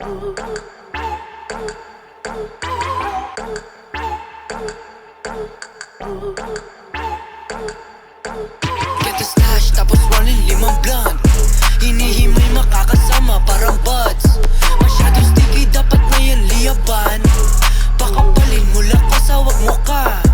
Get the stash, tapos rolling 5 blunt. Hinihimay makakasama parang buds. Masyadong sticky, dapat na yan liyaban. Baka balin mo lang ko sa wag mo ka.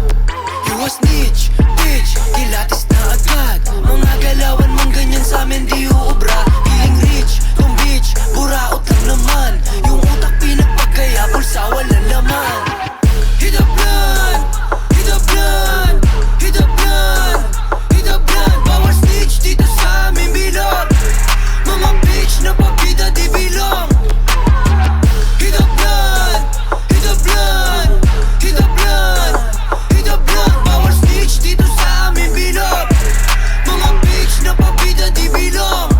You a snitch, bitch, kilatis na agad. Mga galawan mong ganyan sa amin di uubra. Feeling rich, kung bitch, buraot lang naman. Yung utak pinagpagkaya, bulsa walang laman. Hit the blunt, hit the blunt, hit the blunt, hit the blunt. Bawal snitch dito sa amin bilog. Mga bitch na pabida di bilong. Hit the blunt, hit the blunt, hit the blunt, hit the blunt. Bawal snitch dito sa amin bilog. Mga bitch na pabida di bilong.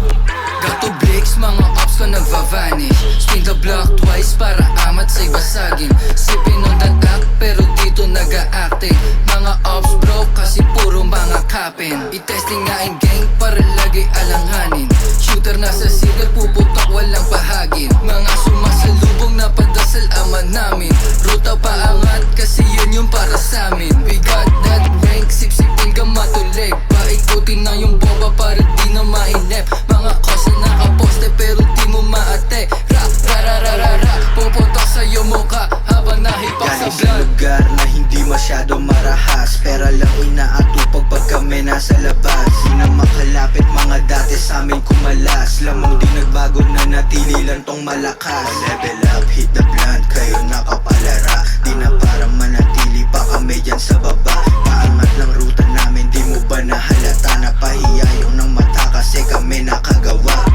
Gato Blix, mga ops ko nagva-vanish. Spin the block twice para amat sa'y basagin. Sipping on that act pero dito naga-acting. Mga ops bro kasi puro mga kapin. I-testing nga in gang para lagi alanganin. Shooter na sa sigal puputok walang pahagin. Mga sumasalubong na padasal ama namin. Ruta paangat kasi yun yung para samin. We got that rank, sip-sipin ka matulig. Paikutin na yung bomba para di na mainip. Mga kosa nakaposte pero di mo maate. Ra-ra-ra-ra-ra, puputok sa'yo mukha habang nahipak sa Galing sa blood. lugar na hindi masyado marahas. Pera lang inaatupag pag kami nasa labas. Di na makalapit mga dati sa amin kumalas. Lamang di nagbago na natili lang tong malakas. Level up, hit the blunt, kayo nakapalara. Di na para manatili pa kami dyan sa baba. Paangat lang ruta namin, di mo ba nahalata? Napahiya yung ng mata kasi kami nakagawa.